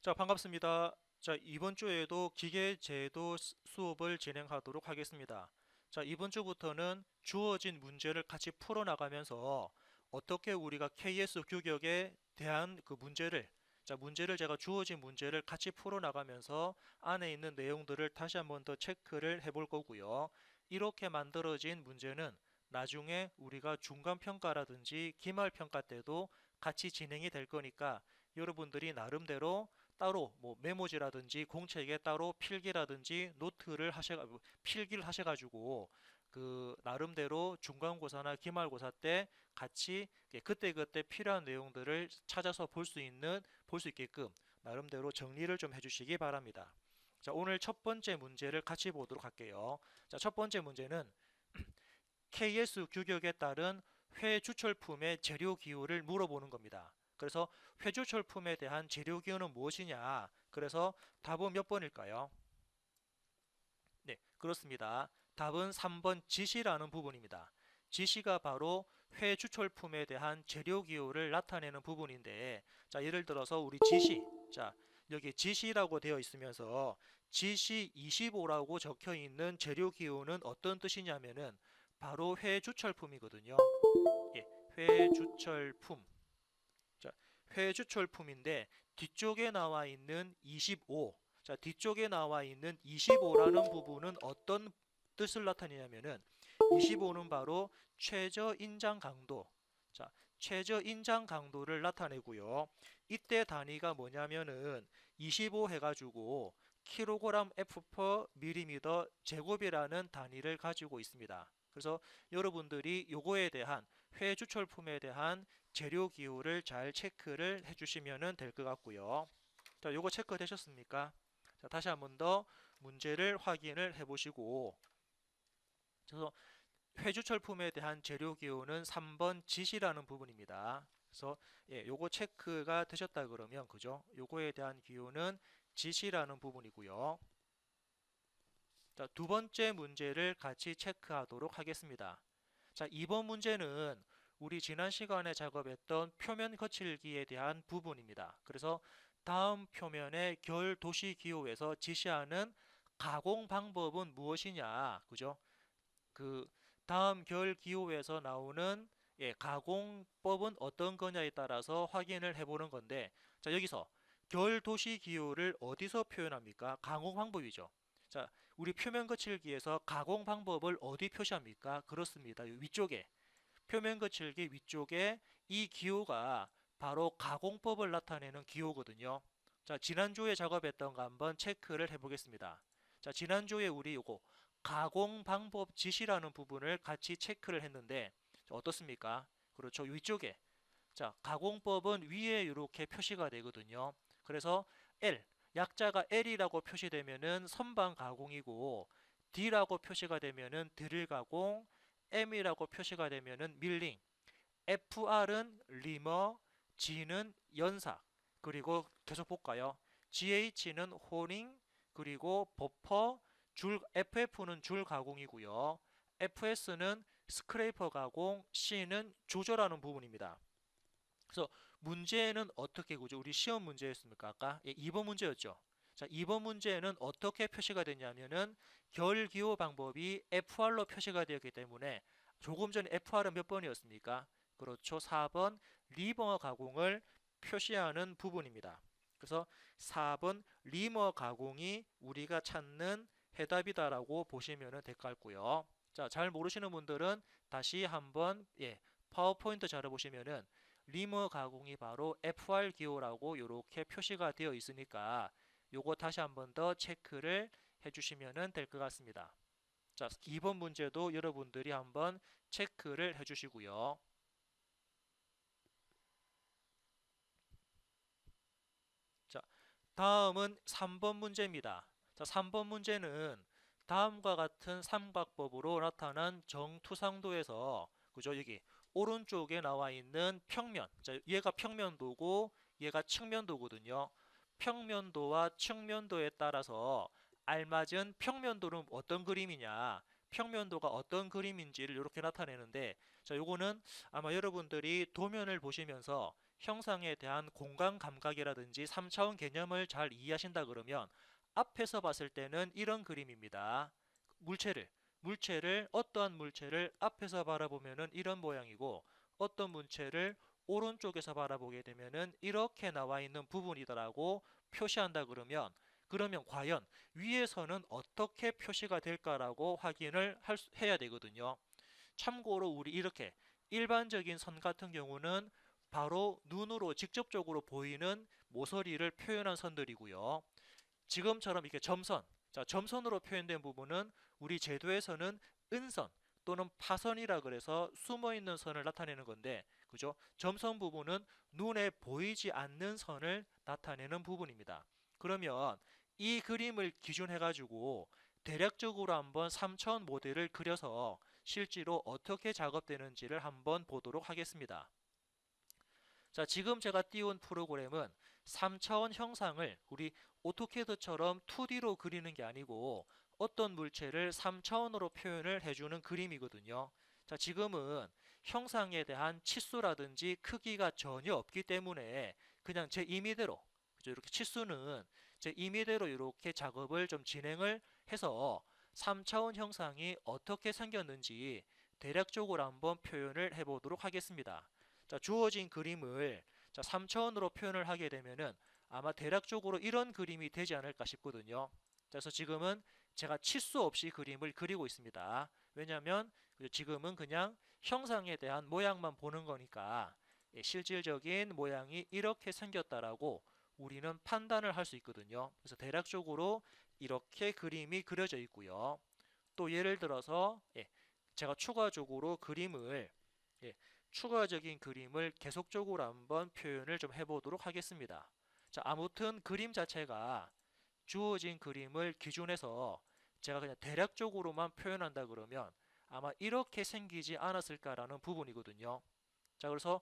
자, 반갑습니다. 자, 이번 주에도 기계제도 수업을 진행하도록 하겠습니다. 자, 이번 주부터는 주어진 문제를 같이 풀어나가면서 어떻게 우리가 KS 규격에 대한 그 문제를, 문제를 제가 주어진 문제를 같이 풀어나가면서 안에 있는 내용들을 다시 한번 더 체크를 해볼 거고요. 이렇게 만들어진 문제는 나중에 우리가 중간평가라든지 기말평가 때도 같이 진행이 될 거니까 여러분들이 나름대로 따로 뭐 메모지라든지 공책에 따로 필기라든지 노트를 필기를 하셔가지고 그 나름대로 중간고사나 기말고사 때 같이 그때그때 필요한 내용들을 찾아서 볼 수 있게끔 나름대로 정리를 좀 해주시기 바랍니다. 자, 오늘 첫 번째 문제를 같이 보도록 할게요. 자, 첫 번째 문제는 KS 규격에 따른 회주철품의 재료 기호를 물어보는 겁니다. 그래서 회주철품에 대한 재료 기호는 무엇이냐? 그래서 답은 몇 번일까요? 네, 그렇습니다. 답은 3번 지시라는 부분입니다. 지시가 바로 회주철품에 대한 재료 기호를 나타내는 부분인데, 자, 예를 들어서 우리 지시, 자, 여기 지시라고 되어 있으면서 지시 25라고 적혀 있는 재료 기호는 어떤 뜻이냐면은 바로 회주철품이거든요. 예, 회주철품. 자, 회주철품인데 뒤쪽에 나와 있는 25. 자, 뒤쪽에 나와 있는 25라는 부분은 어떤 뜻을 나타내냐면은 25는 바로 최저 인장 강도. 자, 최저 인장 강도를 나타내고요. 이때 단위가 뭐냐면은 25 해가지고 킬로그램 F per 밀리미터 제곱이라는 단위를 가지고 있습니다. 그래서 여러분들이 요거에 대한 회주철품에 대한 재료 기호를 잘 체크를 해주시면 될 것 같고요. 자, 요거 체크 되셨습니까? 자, 다시 한번 더 문제를 확인을 해보시고, 그래서 회주철품에 대한 재료 기호는 3번 지시라는 부분입니다. 그래서 요거 체크가 되셨다 그러면 그죠? 요거에 대한 기호는 지시라는 부분이고요. 자, 두 번째 문제를 같이 체크하도록 하겠습니다. 자, 이번 문제는 우리 지난 시간에 작업했던 표면 거칠기에 대한 부분입니다. 그래서 다음 표면의 결 도시 기호에서 지시하는 가공 방법은 무엇이냐, 그죠? 그 다음 결 기호에서 나오는 가공법은 어떤 거냐에 따라서 확인을 해보는 건데, 자, 여기서 결 도시 기호를 어디서 표현합니까? 가공 방법이죠. 자, 우리 표면 거칠기에서 가공 방법을 어디 표시합니까? 그렇습니다. 위쪽에 표면 거칠기 위쪽에 이 기호가 바로 가공법을 나타내는 기호거든요. 자, 지난주에 작업했던 거 한번 체크를 해보겠습니다. 자, 지난주에 우리 요거 가공 방법 지시라는 부분을 같이 체크를 했는데 어떻습니까? 그렇죠. 위쪽에 자, 가공법은 위에 이렇게 표시가 되거든요. 그래서 L, 약자가 L이라고 표시되면은 선반 가공이고 D라고 표시가 되면은 드릴 가공, M이라고 표시가 되면은 밀링, FR은 리머, G는 연삭, 그리고 계속 볼까요? GH는 호링, 그리고 버퍼, FF는 줄 가공이고요. FS는 스크레이퍼 가공, C는 조절하는 부분입니다. 그래서 문제는 어떻게 그죠? 우리 시험 문제였습니까? 아까 2번 문제였죠. 자, 2번 문제는 어떻게 표시가 됐냐면은 결기호 방법이 FR로 표시가 되었기 때문에 조금 전에 FR은 몇 번이었습니까? 그렇죠. 4번 리버 가공을 표시하는 부분입니다. 그래서 4번 리머 가공이 우리가 찾는 해답이다라고 보시면 될 것 같고요. 자, 잘 모르시는 분들은 다시 한번 파워포인트 자료 보시면은 리머 가공이 바로 FR 기호라고 이렇게 표시가 되어 있으니까 요거 다시 한번 더 체크를 해주시면 될 것 같습니다. 자, 2번 문제도 여러분들이 한번 체크를 해주시고요. 자, 다음은 3번 문제입니다. 자, 3번 문제는 다음과 같은 삼각법으로 나타난 정투상도에서 그죠? 여기 오른쪽에 나와 있는 평면. 자, 얘가 평면도고 얘가 측면도거든요. 평면도와 측면도에 따라서 알맞은 평면도는 어떤 그림이냐, 평면도가 어떤 그림인지를 이렇게 나타내는데 자, 요거는 아마 여러분들이 도면을 보시면서 형상에 대한 공간 감각이라든지 3차원 개념을 잘 이해하신다 그러면 앞에서 봤을 때는 이런 그림입니다. 물체를 어떠한 물체를 앞에서 바라보면은 이런 모양이고 어떤 물체를 오른쪽에서 바라보게 되면은 이렇게 나와 있는 부분이다라고 표시한다 그러면 과연 위에서는 어떻게 표시가 될까라고 확인을 해야 되거든요. 참고로 우리 이렇게 일반적인 선 같은 경우는 바로 눈으로 직접적으로 보이는 모서리를 표현한 선들이고요. 지금처럼 이렇게 점선, 자, 점선으로 표현된 부분은 우리 제도에서는 은선 또는 파선이라 그래서 숨어 있는 선을 나타내는 건데, 그죠? 점선 부분은 눈에 보이지 않는 선을 나타내는 부분입니다. 그러면 이 그림을 기준해 가지고 대략적으로 한번 3차원 모델을 그려서 실제로 어떻게 작업되는지를 한번 보도록 하겠습니다. 자, 지금 제가 띄운 프로그램은 3차원 형상을 우리 오토캐드처럼 2D로 그리는 게 아니고 어떤 물체를 3차원으로 표현을 해주는 그림이거든요. 자, 지금은 형상에 대한 치수라든지 크기가 전혀 없기 때문에 그냥 제 임의대로, 그죠? 이렇게 치수는 제 임의대로 이렇게 작업을 좀 진행을 해서 3차원 형상이 어떻게 생겼는지 대략적으로 한번 표현을 해보도록 하겠습니다. 자, 주어진 그림을 자, 3차원으로 표현을 하게 되면은 아마 대략적으로 이런 그림이 되지 않을까 싶거든요. 그래서 지금은 제가 치수 없이 그림을 그리고 있습니다. 왜냐하면 지금은 그냥 형상에 대한 모양만 보는 거니까 실질적인 모양이 이렇게 생겼다라고 우리는 판단을 할 수 있거든요. 그래서 대략적으로 이렇게 그림이 그려져 있고요. 또 예를 들어서 제가 추가적으로 추가적인 그림을 계속적으로 한번 표현을 좀 해보도록 하겠습니다. 자, 아무튼 그림 자체가 주어진 그림을 기준해서 제가 그냥 대략적으로만 표현한다 그러면 아마 이렇게 생기지 않았을까라는 부분이거든요. 자, 그래서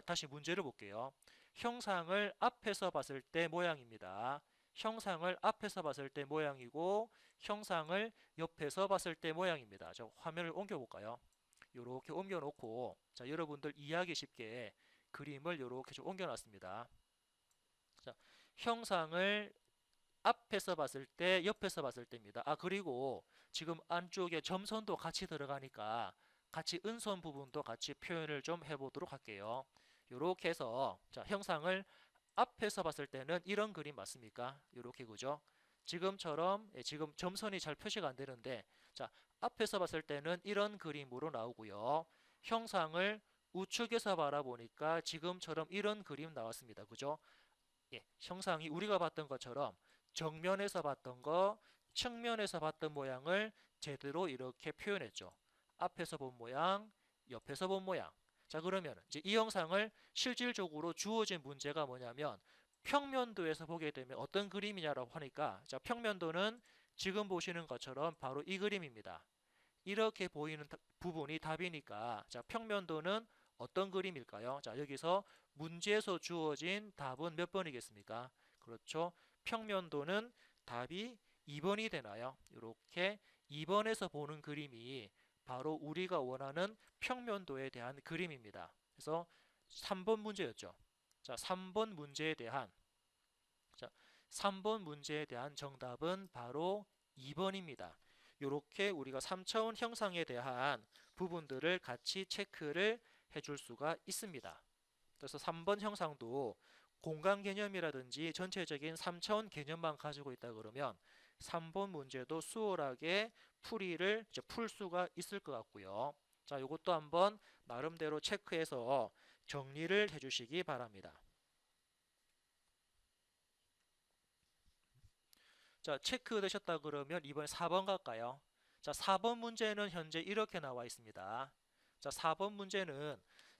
다시 문제를 볼게요. 형상을 앞에서 봤을 때 모양입니다. 형상을 앞에서 봤을 때 모양이고 형상을 옆에서 봤을 때 모양입니다. 저 화면을 옮겨 볼까요? 이렇게 옮겨 놓고 자, 여러분들 이해하기 쉽게 그림을 이렇게 좀 옮겨 놨습니다. 자, 형상을 앞에서 봤을 때, 옆에서 봤을 때입니다. 아, 그리고 지금 안쪽에 점선도 같이 들어가니까 같이 은선 부분도 같이 표현을 좀 해보도록 할게요. 이렇게 해서 자, 형상을 앞에서 봤을 때는 이런 그림 맞습니까? 이렇게 그죠? 지금처럼 지금 점선이 잘 표시가 안 되는데 자, 앞에서 봤을 때는 이런 그림으로 나오고요. 형상을 우측에서 바라보니까 지금처럼 이런 그림 나왔습니다. 그죠? 형상이 우리가 봤던 것처럼 정면에서 봤던 거, 측면에서 봤던 모양을 제대로 이렇게 표현했죠. 앞에서 본 모양, 옆에서 본 모양. 자, 그러면 이제 이 영상을 실질적으로 주어진 문제가 뭐냐면 평면도에서 보게 되면 어떤 그림이냐라고 하니까 자, 평면도는 지금 보시는 것처럼 바로 이 그림입니다. 이렇게 보이는 부분이 답이니까 자, 평면도는 어떤 그림일까요? 자, 여기서 문제에서 주어진 답은 몇 번이겠습니까? 그렇죠. 평면도는 답이 2번이 되나요? 이렇게 2번에서 보는 그림이 바로 우리가 원하는 평면도에 대한 그림입니다. 그래서 3번 문제였죠. 자, 3번 문제에 대한 정답은 바로 2번입니다. 이렇게 우리가 3차원 형상에 대한 부분들을 같이 체크를 해줄 수가 있습니다. 그래서 3번 형상도 공간 개념이라든지 전체적인 3차원 개념만 가지고 있다 그러면 3번 문제도 수월하게 풀 수가 있을 것 같고요. 자, 이것도 한번 나름대로 체크해서 정리를 해주시기 바랍니다. 자, 체크되셨다 그러면 이번에 4번 갈까요? 자, 4번 문제는 현재 이렇게 나와 있습니다. 자, 4번 문제는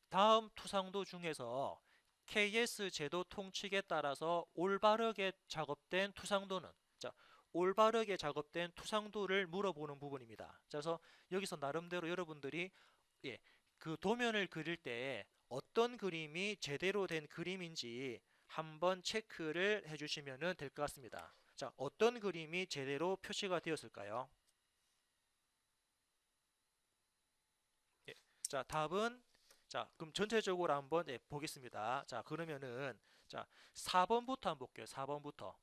다음 투상도 중에서 KS 제도 통칙에 따라서 올바르게 작업된 투상도는 자, 올바르게 작업된 투상도를 물어보는 부분입니다. 그래서 여기서 나름대로 여러분들이 그 도면을 그릴 때 어떤 그림이 제대로 된 그림인지 한번 체크를 해주시면 될 것 같습니다. 자, 어떤 그림이 제대로 표시가 되었을까요? 예, 자, 답은 자, 그럼 전체적으로 한번 보겠습니다. 자, 그러면은 자, 4번부터 한번 볼게요. 4번부터.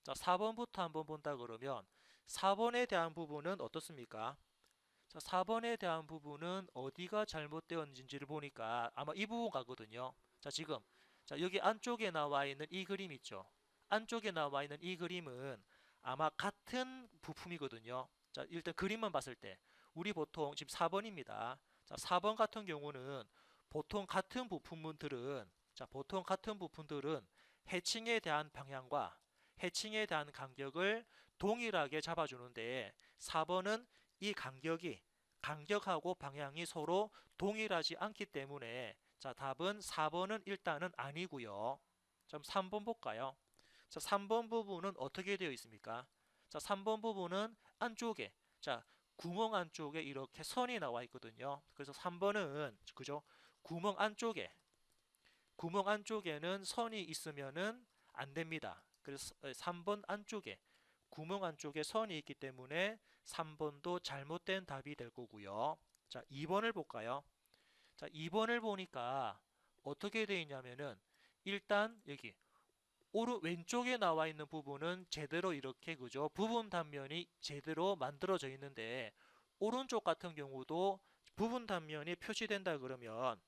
자, 4번부터 한번 본다 그러면 4번에 대한 부분은 어떻습니까? 자, 4번에 대한 부분은 어디가 잘못되었는지를 보니까 아마 이 부분 같거든요. 자, 지금 자, 여기 안쪽에 나와 있는 이 그림 있죠. 안쪽에 나와 있는 이 그림은 아마 같은 부품이거든요. 자, 일단 그림만 봤을 때 우리 보통 지금 4번입니다. 자, 4번 같은 경우는 보통 같은 부품들은 자, 보통 같은 부품들은 해칭에 대한 방향과 해칭에 대한 간격을 동일하게 잡아주는데 4번은 이 간격하고 방향이 서로 동일하지 않기 때문에 자, 답은 4번은 일단은 아니고요. 그럼 3번 볼까요? 자, 3번 부분은 어떻게 되어 있습니까? 자, 3번 부분은 안쪽에 자, 구멍 안쪽에 이렇게 선이 나와 있거든요. 그래서 3번은 그죠? 구멍 안쪽에는 선이 있으면은 안 됩니다. 그래서 3번 안쪽에 구멍 안쪽에 선이 있기 때문에 3번도 잘못된 답이 될 거고요. 자, 2번을 볼까요? 자, 2번을 보니까 어떻게 되어 있냐면은 일단 여기 오른 왼쪽에 나와 있는 부분은 제대로 이렇게 그죠? 부분 단면이 제대로 만들어져 있는데 오른쪽 같은 경우도 부분 단면이 표시된다 그러면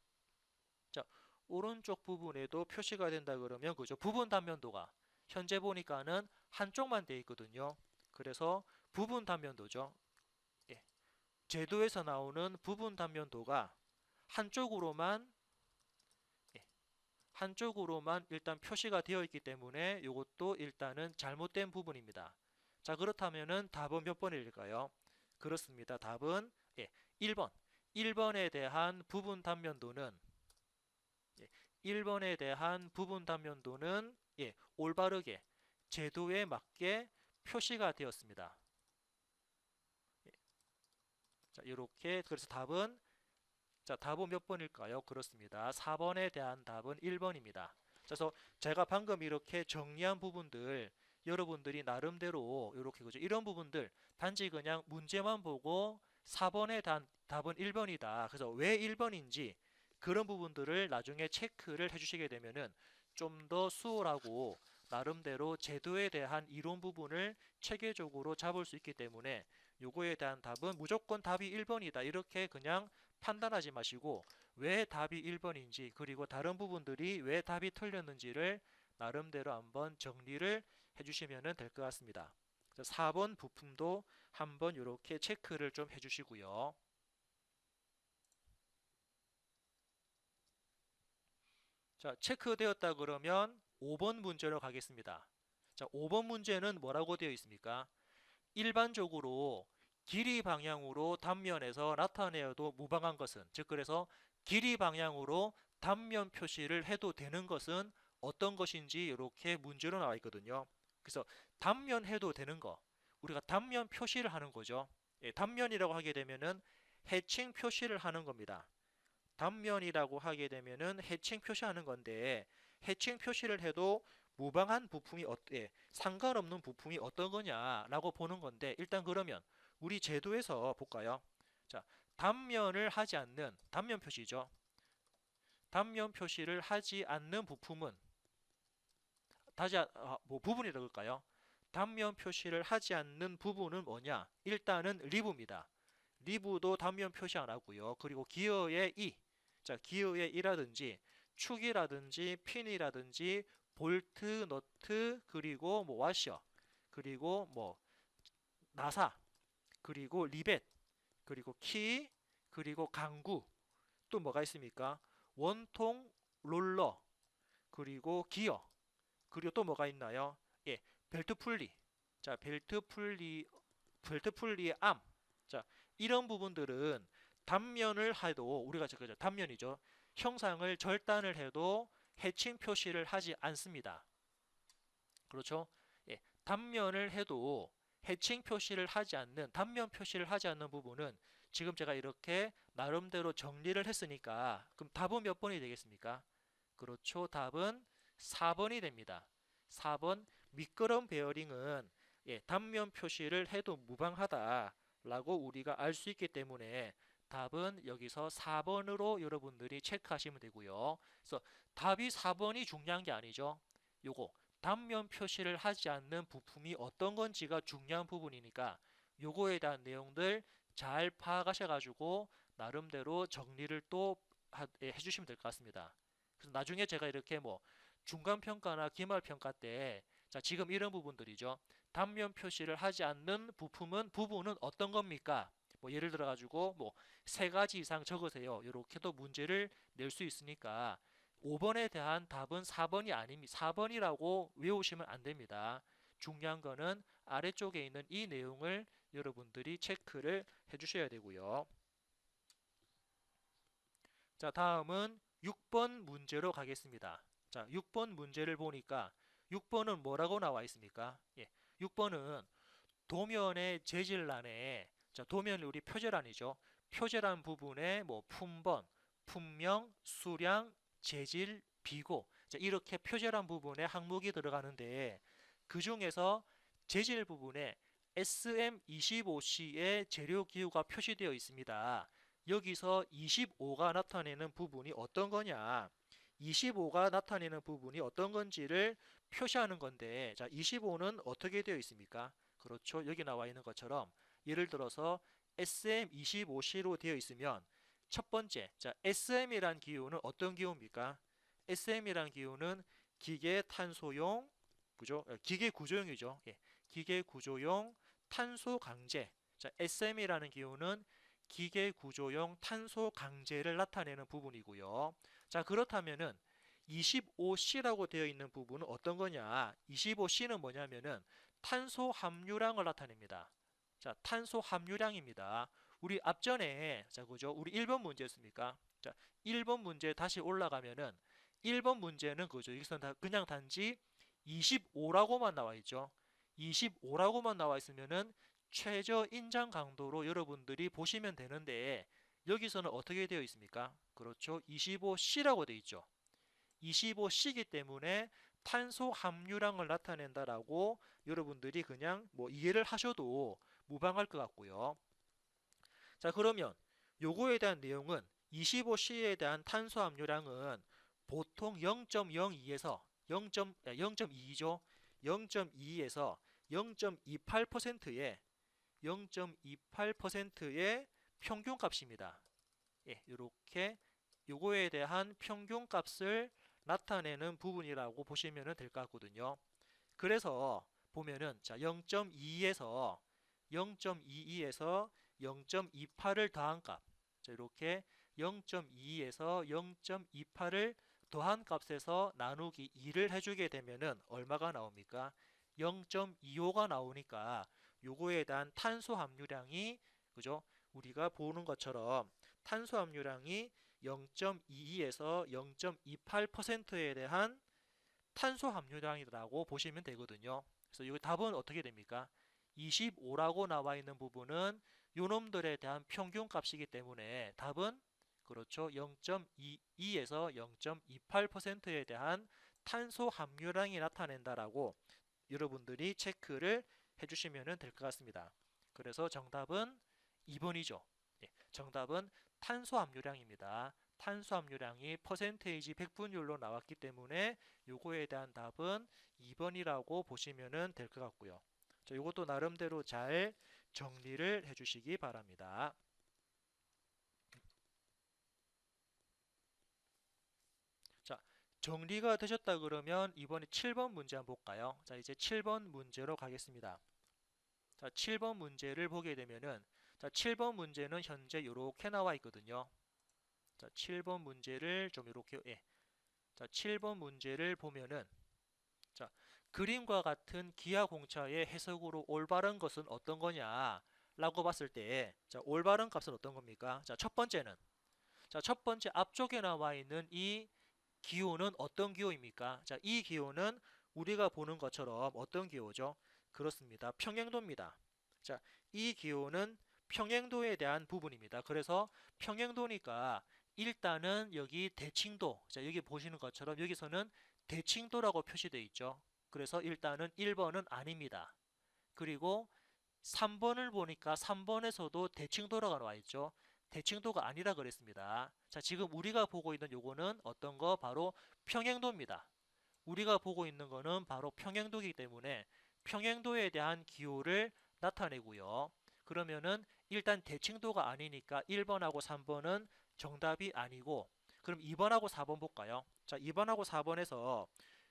자, 오른쪽 부분에도 표시가 된다 그러면 그죠? 부분 단면도가 현재 보니까는 한쪽만 돼 있거든요. 그래서 부분 단면도죠. 예. 제도에서 나오는 부분 단면도가 한쪽으로만 예, 한쪽으로만 일단 표시가 되어 있기 때문에 이것도 일단은 잘못된 부분입니다. 자, 그렇다면은 답은 몇 번일까요? 그렇습니다. 답은 1번. 1번에 대한 부분 단면도는 1번에 대한 부분 단면도는 올바르게 제도에 맞게 표시가 되었습니다. 자, 이렇게 그래서 답은 자, 답은 몇 번일까요? 그렇습니다. 4번에 대한 답은 1번입니다. 그래서 제가 방금 이렇게 정리한 부분들 여러분들이 나름대로 이렇게 그죠? 이런 부분들 단지 그냥 문제만 보고 4번에 대한 답은 1번이다. 그래서 왜 1번인지 그런 부분들을 나중에 체크를 해주시게 되면은 좀 더 수월하고 나름대로 제도에 대한 이론 부분을 체계적으로 잡을 수 있기 때문에 요거에 대한 답은 무조건 답이 1번이다. 이렇게 그냥 판단하지 마시고 왜 답이 1번인지 그리고 다른 부분들이 왜 답이 틀렸는지를 나름대로 한번 정리를 해주시면 될 것 같습니다. 4번 부품도 한번 이렇게 체크를 좀 해주시고요. 자, 체크되었다 그러면 5번 문제로 가겠습니다. 자, 5번 문제는 뭐라고 되어 있습니까? 일반적으로 길이 방향으로 단면에서 나타내어도 무방한 것은 즉 그래서 길이 방향으로 단면 표시를 해도 되는 것은 어떤 것인지 이렇게 문제로 나와 있거든요. 그래서 단면 해도 되는 거 우리가 단면 표시를 하는 거죠. 단면이라고 하게 되면은 해칭 표시를 하는 겁니다. 단면이라고 하게 되면은 해칭 표시하는 건데 해칭 표시를 해도 무방한 부품이 상관없는 부품이 어떤 거냐라고 보는 건데 일단 그러면 우리 제도에서 볼까요? 자, 단면을 하지 않는 단면 표시죠. 단면 표시를 하지 않는 부품은 뭐 부분이라고 할까요? 단면 표시를 하지 않는 부분은 뭐냐? 일단은 리브입니다. 리브도 단면 표시 안 하고요. 그리고 기어의 이, 자 기어의 이라든지 축이라든지 핀이라든지 볼트, 너트, 그리고 뭐 와셔, 그리고 뭐 나사, 그리고 리벳, 그리고 키, 그리고 강구, 또 뭐가 있습니까? 원통, 롤러, 그리고 기어, 그리고 또 뭐가 있나요? 벨트 풀리. 자, 벨트 풀리의 암. 자, 이런 부분들은 단면을 해도 우리가 그죠? 단면이죠. 형상을 절단을 해도 해칭 표시를 하지 않습니다. 그렇죠? 단면을 해도 해칭 표시를 하지 않는 단면 표시를 하지 않는 부분은 지금 제가 이렇게 나름대로 정리를 했으니까 그럼 답은 몇 번이 되겠습니까? 그렇죠. 답은 4번이 됩니다. 4번 미끄럼 베어링은 단면 표시를 해도 무방하다라고 우리가 알 수 있기 때문에 답은 여기서 4번으로 여러분들이 체크하시면 되고요. 그래서 답이 4번이 중요한 게 아니죠. 요거 단면 표시를 하지 않는 부품이 어떤 건지가 중요한 부분이니까 요거에 대한 내용들 잘 파악하셔가지고 나름대로 정리를 또 해주시면 될 것 같습니다. 그래서 나중에 제가 이렇게 뭐 중간평가나 기말평가 때 자, 지금 이런 부분들이죠. 단면 표시를 하지 않는 부분은 어떤 겁니까? 뭐 예를 들어 가지고 뭐 세 가지 이상 적으세요. 이렇게도 문제를 낼 수 있으니까 5번에 대한 답은 4번이 아닙니다. 4번이라고 외우시면 안 됩니다. 중요한 거는 아래쪽에 있는 이 내용을 여러분들이 체크를 해 주셔야 되고요. 자, 다음은 6번 문제로 가겠습니다. 자, 6번 문제를 보니까 6번은 뭐라고 나와 있습니까? 예, 6번은 도면의 재질란에 자, 도면이 우리 표제란이죠. 표제란 부분에 뭐 품번, 품명, 수량, 재질, 비고 자, 이렇게 표제란 부분에 항목이 들어가는데 그 중에서 재질 부분에 SM25C의 재료 기호가 표시되어 있습니다. 여기서 25가 나타내는 부분이 어떤 거냐? 25가 나타내는 부분이 어떤 건지를 표시하는 건데, 자, 25는 어떻게 되어 있습니까? 그렇죠. 여기 나와 있는 것처럼 예를 들어서 SM25C로 되어 있으면 첫 번째, 자, SM이란 기호는 어떤 기호입니까? SM이란 기호는 기계 탄소용, 그죠? 기계 구조용이죠. 예, 기계 구조용 탄소 강제. 자, SM이라는 기호는 기계 구조용 탄소 강제를 나타내는 부분이고요. 자, 그렇다면은 25C라고 되어 있는 부분은 어떤 거냐? 25C는 뭐냐면은 탄소 함유량을 나타냅니다. 자, 탄소 함유량입니다. 우리 앞전에 자, 그죠? 우리 1번 문제였습니까? 자, 1번 문제 다시 올라가면은 1번 문제는 그죠? 여기서 그냥 단지 25라고만 나와 있죠. 25라고만 나와 있으면은 최저 인장 강도로 여러분들이 보시면 되는데 여기서는 어떻게 되어 있습니까? 그렇죠. 25C라고 되어 있죠. 25C이기 때문에 탄소 함유량을 나타낸다라고 여러분들이 그냥 뭐 이해를 하셔도 무방할 것 같고요. 자, 그러면 요거에 대한 내용은 25C에 대한 탄소 함유량은 보통 0.02에서 0.2죠. 0.2에서 0.28%의 0.28%의 평균값입니다. 예, 이렇게 요거에 대한 평균값을 나타내는 부분이라고 보시면 될 것 같거든요. 그래서 보면은 자 0.2에서 0.22에서 0.28을 더한 값. 자, 이렇게 0.2에서 0.28을 더한 값에서 나누기 2를 해주게 되면은 얼마가 나옵니까? 0.25가 나오니까 요거에 대한 탄소 함유량이 그죠? 우리가 보는 것처럼 탄소 함유량이 0.22에서 0.28%에 대한 탄소 함유량이라고 보시면 되거든요. 그래서 이 답은 어떻게 됩니까? 25라고 나와 있는 부분은 요놈들에 대한 평균값이기 때문에 답은 그렇죠. 0.22에서 0.28%에 대한 탄소 함유량이 나타낸다라고 여러분들이 체크를 해주시면 될 것 같습니다. 그래서 정답은 2번이죠. 예, 정답은 탄소 함유량입니다. 탄소 함유량이 퍼센테이지 백분율로 나왔기 때문에 요거에 대한 답은 2번이라고 보시면 될 것 같고요. 자, 요것도 나름대로 잘 정리를 해주시기 바랍니다. 자, 정리가 되셨다 그러면 이번에 7번 문제 한번 볼까요? 자, 이제 7번 문제로 가겠습니다. 자, 7번 문제를 보게 되면은 자, 7번 문제는 현재 이렇게 나와 있거든요. 자, 7번 문제를 좀 이렇게 자, 7번 문제를 보면은 자, 그림과 같은 기하공차의 해석으로 올바른 것은 어떤 거냐? 라고 봤을 때, 자, 올바른 값은 어떤 겁니까? 자, 첫 번째는, 자, 첫 번째 앞쪽에 나와 있는 이 기호는 어떤 기호입니까? 자, 이 기호는 우리가 보는 것처럼 어떤 기호죠? 그렇습니다. 평행도입니다. 자, 이 기호는 평행도에 대한 부분입니다. 그래서 평행도니까 일단은 여기 대칭도, 자, 여기 보시는 것처럼 여기서는 대칭도라고 표시되어 있죠. 그래서 일단은 1번은 아닙니다. 그리고 3번을 보니까 3번에서도 대칭도라고 나와 있죠. 대칭도가 아니라 그랬습니다. 자, 지금 우리가 보고 있는 요거는 어떤 거? 바로 평행도입니다. 우리가 보고 있는 거는 바로 평행도이기 때문에 평행도에 대한 기호를 나타내고요. 그러면은 일단 대칭도가 아니니까 1번하고 3번은 정답이 아니고, 그럼 2번하고 4번 볼까요? 자, 2번하고 4번에서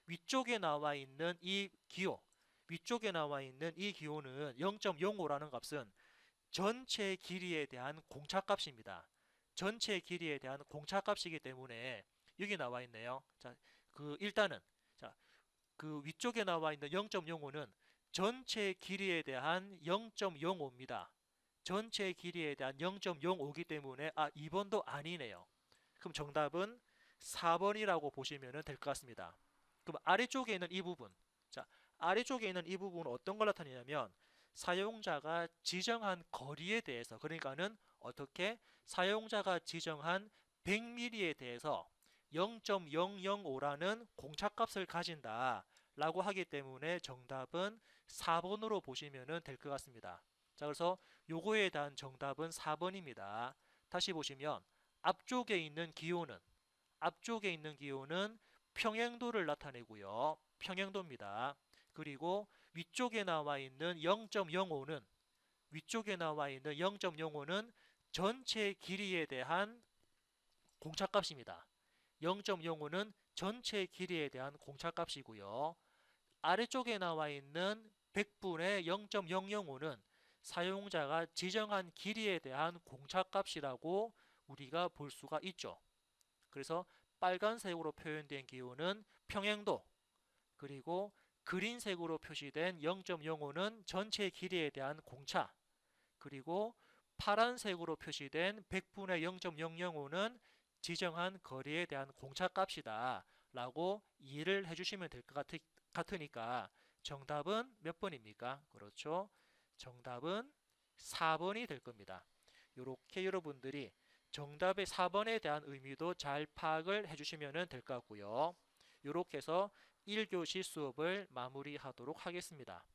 위쪽에 나와 있는 이 기호, 위쪽에 나와 있는 이 기호는 0.05라는 값은 전체 길이에 대한 공차값입니다. 전체 길이에 대한 공차값이기 때문에 여기 나와 있네요. 자, 일단은 자, 그 위쪽에 나와 있는 0.05는 전체 길이에 대한 0.05입니다. 전체 길이에 대한 0.05이기 때문에 2번도 아니네요. 그럼 정답은 4번이라고 보시면 될 것 같습니다. 그럼 아래쪽에 있는 이 부분, 자, 아래쪽에 있는 이 부분은 어떤 걸 나타내냐면 사용자가 지정한 거리에 대해서, 그러니까는 어떻게 사용자가 지정한 100mm에 대해서 0.005라는 공차값을 가진다 라고 하기 때문에 정답은 4번으로 보시면 될 것 같습니다. 자, 그래서 요거에 대한 정답은 4번입니다. 다시 보시면 앞쪽에 있는 기호는 평행도를 나타내고요. 평행도입니다. 그리고 위쪽에 나와 있는 0.05는 전체 길이에 대한 공차값입니다. 0.05는 전체 길이에 대한 공차값이고요. 아래쪽에 나와 있는 100분의 0.005는 사용자가 지정한 길이에 대한 공차값이라고 우리가 볼 수가 있죠. 그래서 빨간색으로 표현된 기호는 평행도, 그리고 그린색으로 표시된 0.05는 전체 길이에 대한 공차, 그리고 파란색으로 표시된 100분의 0.005는 지정한 거리에 대한 공차값이다 라고 이해를 해주시면 될 것 같으니까 정답은 몇 번입니까? 그렇죠. 정답은 4번이 될 겁니다. 이렇게 여러분들이 정답의 4번에 대한 의미도 잘 파악을 해주시면 될 것 같고요. 이렇게 해서 1교시 수업을 마무리하도록 하겠습니다.